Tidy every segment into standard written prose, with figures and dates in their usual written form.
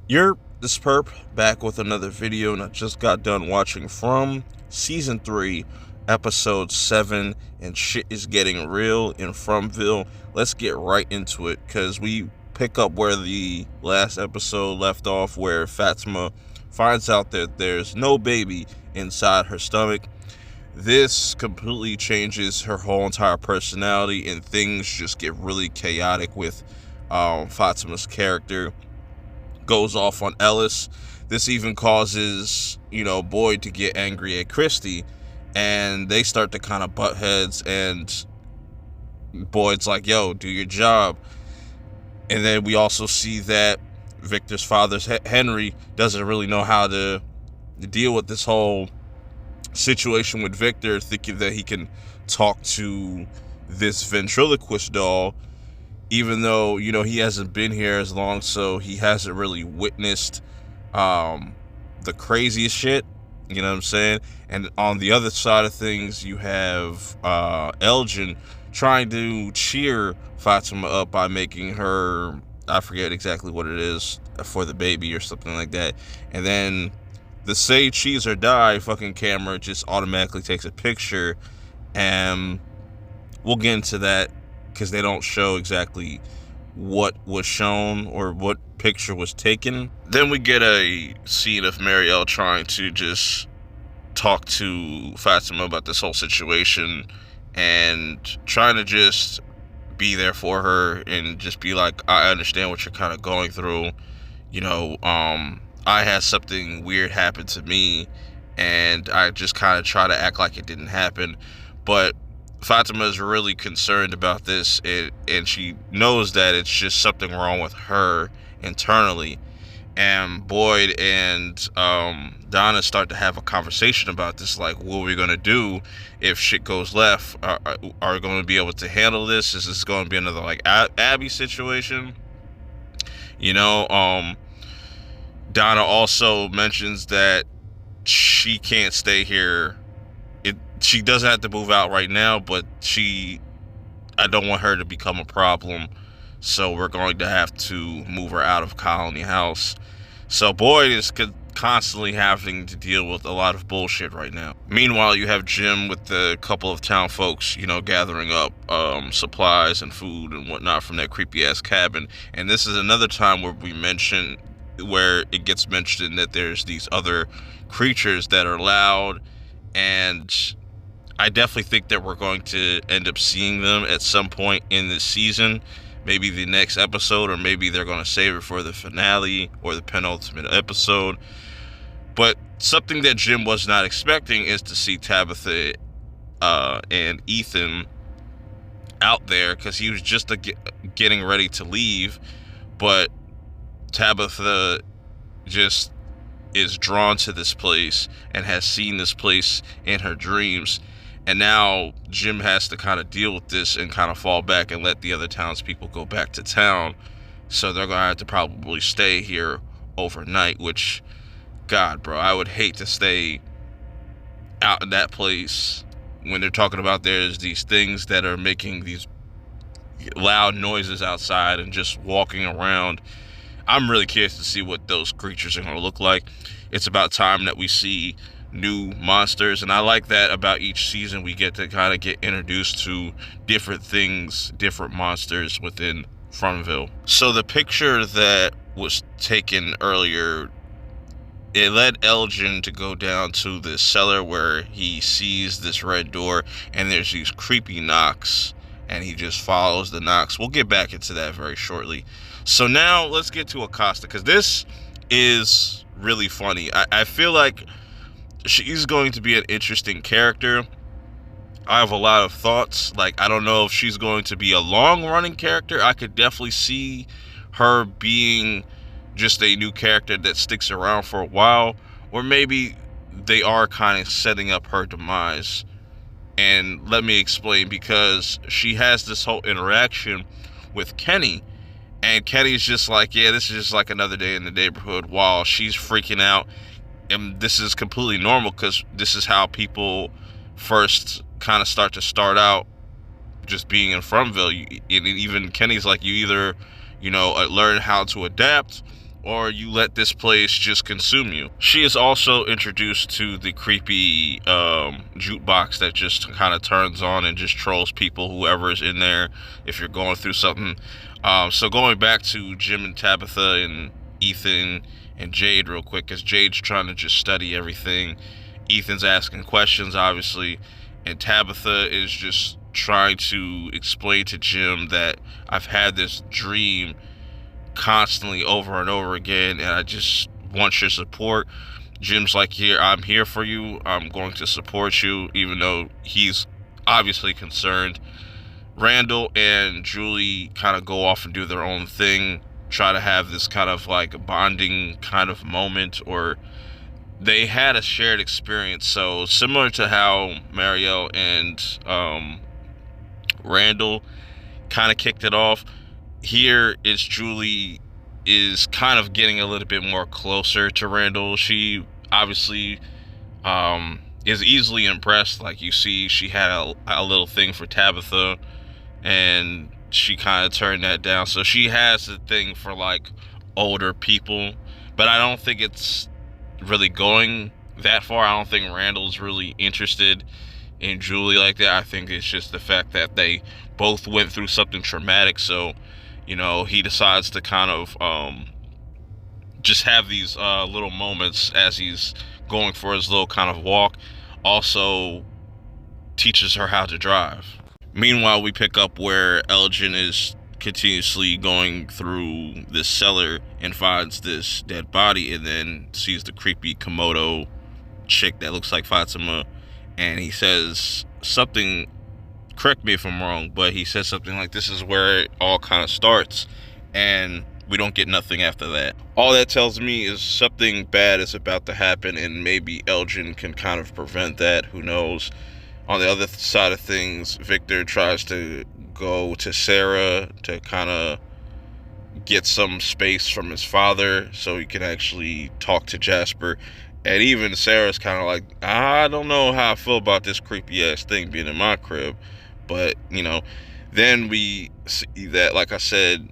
You're this perp back with another video, and I just got done watching from season 3, episode 7, and shit is getting real in Fromville. Let's get right into it, because we pick up where the last episode left off, where Fatima finds out that there's no baby inside her stomach. This completely changes her whole entire personality, and things just get really chaotic with Fatima's character. Goes off on Ellis. This even causes, Boyd to get angry at Christy, and they start to kind of butt heads, and Boyd's like, yo, do your job. And then we also see that Victor's father, Henry, doesn't really know how to deal with this whole situation with Victor, thinking that he can talk to this ventriloquist doll, even though he hasn't been here as long, so he hasn't really witnessed the craziest shit. You know what I'm saying? And on the other side of things, you have Elgin trying to cheer Fatima up by making her, I forget exactly what it is, for the baby or something like that. And then the Say Cheese or Die fucking camera just automatically takes a picture, and we'll get into that because they don't show exactly what was shown or what picture was taken. Then we get a scene of Marielle trying to just talk to Fatima about this whole situation and trying to just be there for her and just be like, I understand what you're kind of going through. I had something weird happen to me, and I just kind of try to act like it didn't happen. But Fatima is really concerned about this, and she knows that it's just something wrong with her internally. And Boyd and Donna start to have a conversation about this, like, what are we going to do if shit goes left? Are we going to be able to handle this? Is this going to be another, like, Abby situation? Donna also mentions that she can't stay here. She doesn't have to move out right now, but I don't want her to become a problem, so we're going to have to move her out of Colony House. So Boyd is constantly having to deal with a lot of bullshit right now. Meanwhile, you have Jim with a couple of town folks, gathering up supplies and food and whatnot from that creepy ass cabin. And this is another time where it gets mentioned that there's these other creatures that are loud, and I definitely think that we're going to end up seeing them at some point in this season, maybe the next episode, or maybe they're going to save it for the finale or the penultimate episode. But something that Jim was not expecting is to see Tabitha and Ethan out there, because he was just getting ready to leave, but Tabitha just is drawn to this place and has seen this place in her dreams. And now Jim has to kind of deal with this and kind of fall back and let the other townspeople go back to town. So they're going to have to probably stay here overnight, which, God, bro, I would hate to stay out in that place when they're talking about there's these things that are making these loud noises outside and just walking around. I'm really curious to see what those creatures are going to look like. It's about time that we see new monsters, and I like that about each season. We get to kind of get introduced to different things, different monsters within Fromville. So the picture that was taken earlier, it led Elgin to go down to the cellar where he sees this red door, and there's these creepy knocks, and he just follows the knocks. We'll get back into that very shortly. So now let's get to Acosta, because this is really funny. I feel like she's going to be an interesting character. I have a lot of thoughts. Like, I don't know if she's going to be a long-running character. I could definitely see her being just a new character that sticks around for a while, or maybe they are kind of setting up her demise. And let me explain, because she has this whole interaction with Kenny, and Kenny's just like, yeah, this is just like another day in the neighborhood, while she's freaking out. And this is completely normal, because this is how people first kind of start out, just being in Fromville. And even Kenny's like, you either, learn how to adapt, or you let this place just consume you. She is also introduced to the creepy jukebox that just kind of turns on and just trolls people, whoever is in there, if you're going through something. So going back to Jim and Tabitha and Ethan and Jade real quick, because Jade's trying to just study everything. Ethan's asking questions, obviously, and Tabitha is just trying to explain to Jim that I've had this dream constantly over and over again, and I just want your support. Jim's like, here, I'm here for you. I'm going to support you, even though he's obviously concerned. Randall and Julie kind of go off and do their own thing, try to have this kind of like bonding kind of moment, or they had a shared experience. So similar to how Marielle and Randall kind of kicked it off, here is Julie is kind of getting a little bit more closer to Randall. She obviously is easily impressed. Like, you see, she had a little thing for Tabitha, and she kind of turned that down. So she has a thing for like older people, but I don't think it's really going that far. I don't think Randall's really interested in Julie like that. I think it's just the fact that they both went through something traumatic. So, you know, he decides to kind of just have these little moments as he's going for his little kind of walk. Also teaches her how to drive. Meanwhile, we pick up where Elgin is continuously going through this cellar and finds this dead body, and then sees the creepy Komodo chick that looks like Fatima, and he says something, correct me if I'm wrong, but he says something like, this is where it all kind of starts, and we don't get nothing after that. All that tells me is something bad is about to happen, and maybe Elgin can kind of prevent that. Who knows? On the other side of things, Victor tries to go to Sarah to kind of get some space from his father so he can actually talk to Jasper. And even Sarah's kind of like, I don't know how I feel about this creepy ass thing being in my crib. But, you know, then we see that, like I said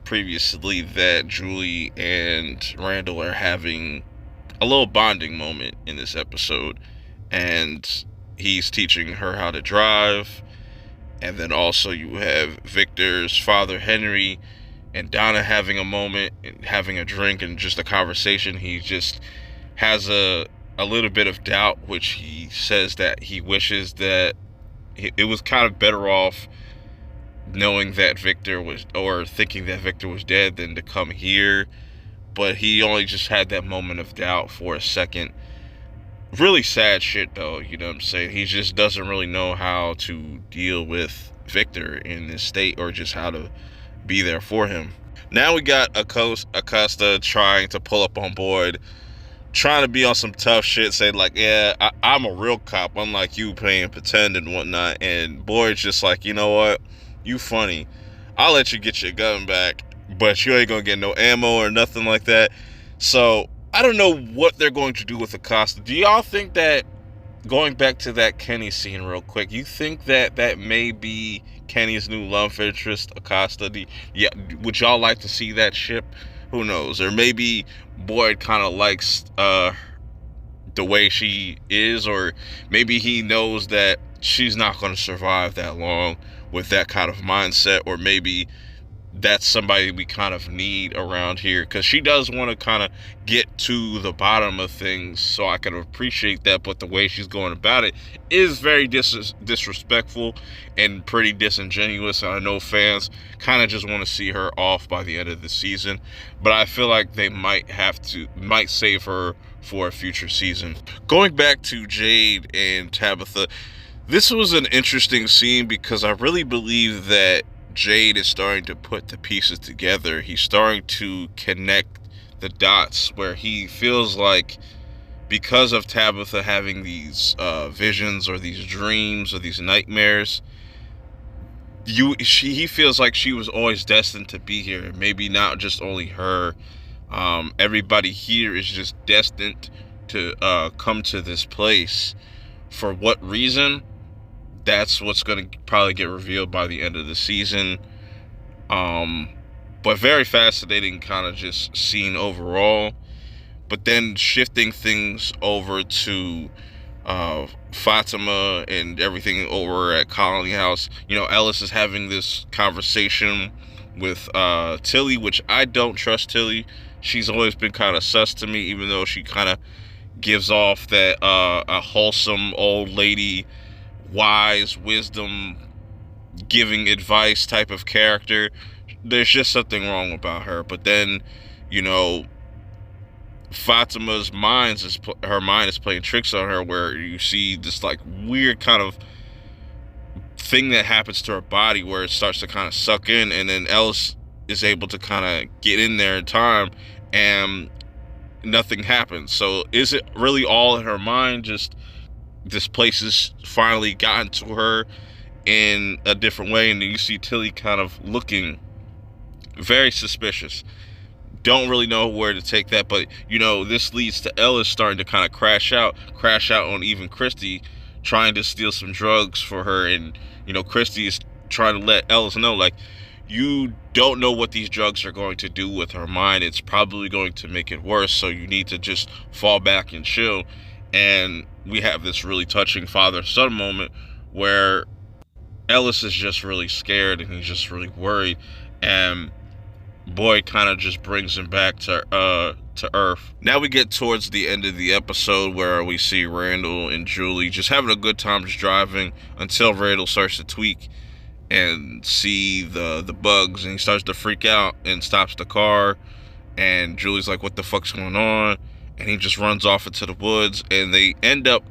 previously, that Julie and Randall are having a little bonding moment in this episode. And he's teaching her how to drive. And then also you have Victor's father, Henry, and Donna having a moment and having a drink and just a conversation. He just has a little bit of doubt, which he says that he wishes that it was kind of better off knowing that Victor was, or thinking that Victor was dead, than to come here. But he only just had that moment of doubt for a second. Really sad shit, though, you know what I'm saying? He just doesn't really know how to deal with Victor in this state, or just how to be there for him. Now we got Acosta trying to pull up on Boyd, trying to be on some tough shit, saying like, yeah, I'm a real cop, unlike you playing pretend and whatnot. And Boyd's just like, you know what? You funny. I'll let you get your gun back, but you ain't gonna get no ammo or nothing like that. So I don't know what they're going to do with Acosta. Do y'all think that, going back to that Kenny scene real quick, you think that that may be Kenny's new love interest, Acosta? Would y'all like to see that ship? Who knows? Or maybe Boyd kind of likes the way she is, or maybe he knows that she's not going to survive that long with that kind of mindset, or maybe that's somebody we kind of need around here, because she does want to kind of get to the bottom of things, so I can appreciate that. But the way she's going about it is very disrespectful and pretty disingenuous, and I know fans kind of just want to see her off by the end of the season, but I feel like they might save her for a future season. Going back to Jade and Tabitha, this was an interesting scene because I really believe that Jade is starting to put the pieces together. He's starting to connect the dots, where he feels like, because of Tabitha having these visions or these dreams or these nightmares, he feels like she was always destined to be here. Maybe not just only her. Everybody here is just destined to come to this place. For what reason? That's what's going to probably get revealed by the end of the season. But very fascinating kind of just scene overall. But then shifting things over to Fatima and everything over at Colony House. Ellis is having this conversation with Tilly, which I don't trust Tilly. She's always been kind of sus to me, even though she kind of gives off that a wholesome old lady, wise wisdom, giving advice type of character. There's just something wrong about her. But then, Fatima's her mind is playing tricks on her, where you see this like weird kind of thing that happens to her body where it starts to kind of suck in, and then Ellis is able to kind of get in there in time, and nothing happens. So is it really all in her mind? Just this place has finally gotten to her in a different way, and then you see Tilly kind of looking very suspicious. Don't really know where to take that, but this leads to Ellis starting to kind of crash out on even Christy, trying to steal some drugs for her. And Christy is trying to let Ellis know, like, you don't know what these drugs are going to do with her mind. It's probably going to make it worse, so you need to just fall back and chill. And we have this really touching father-son moment where Ellis is just really scared and he's just really worried, and Boyd kind of just brings him back to Earth. Now we get towards the end of the episode where we see Randall and Julie just having a good time just driving, until Randall starts to tweak and see the bugs, and he starts to freak out and stops the car, and Julie's like, what the fuck's going on? And he just runs off into the woods, and they end up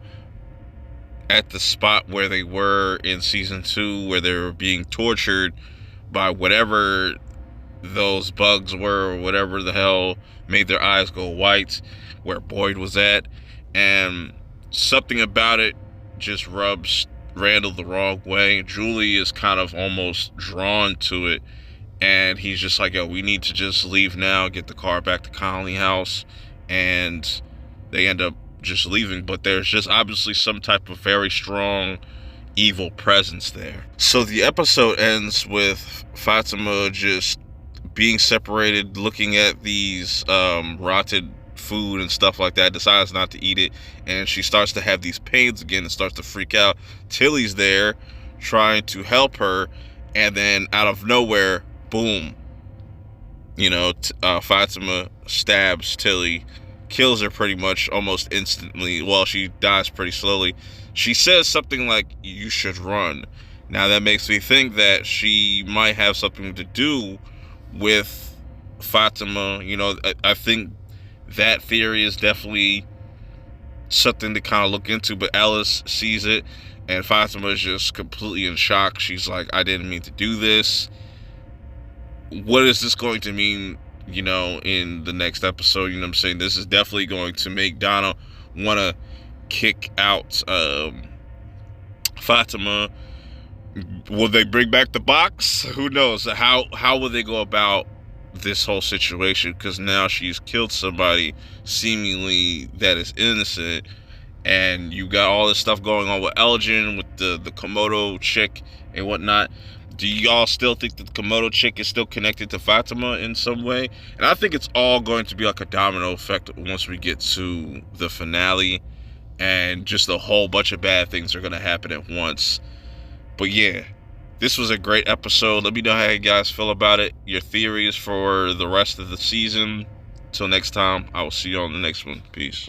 at the spot where they were in season 2, where they were being tortured by whatever those bugs were, or whatever the hell made their eyes go white, where Boyd was at. And something about it just rubs Randall the wrong way. Julie is kind of almost drawn to it, and he's just like, yo, we need to just leave now, get the car back to Colony House. And they end up just leaving, but there's just obviously some type of very strong evil presence there. So the episode ends with Fatima just being separated, looking at these rotted food and stuff like that, decides not to eat it, and she starts to have these pains again and starts to freak out. Tilly's there trying to help her, and then out of nowhere, boom, Fatima stabs Tilly, kills her pretty much almost instantly. Well, she dies pretty slowly. She says something like, you should run. Now that makes me think that she might have something to do with Fatima. I think that theory is definitely something to kind of look into, but Alice sees it, and Fatima is just completely in shock. She's like, I didn't mean to do this. What is this going to mean, in the next episode? I'm saying? This is definitely going to make Donna want to kick out Fatima. Will they bring back the box? Who knows? How will they go about this whole situation? Because now she's killed somebody seemingly that is innocent, and you got all this stuff going on with Elgin, with the Komodo chick and whatnot. Do y'all still think that the Komodo chick is still connected to Fatima in some way? And I think it's all going to be like a domino effect once we get to the finale, and just a whole bunch of bad things are going to happen at once. But yeah, this was a great episode. Let me know how you guys feel about it, your theories for the rest of the season. Till next time, I will see you on the next one. Peace.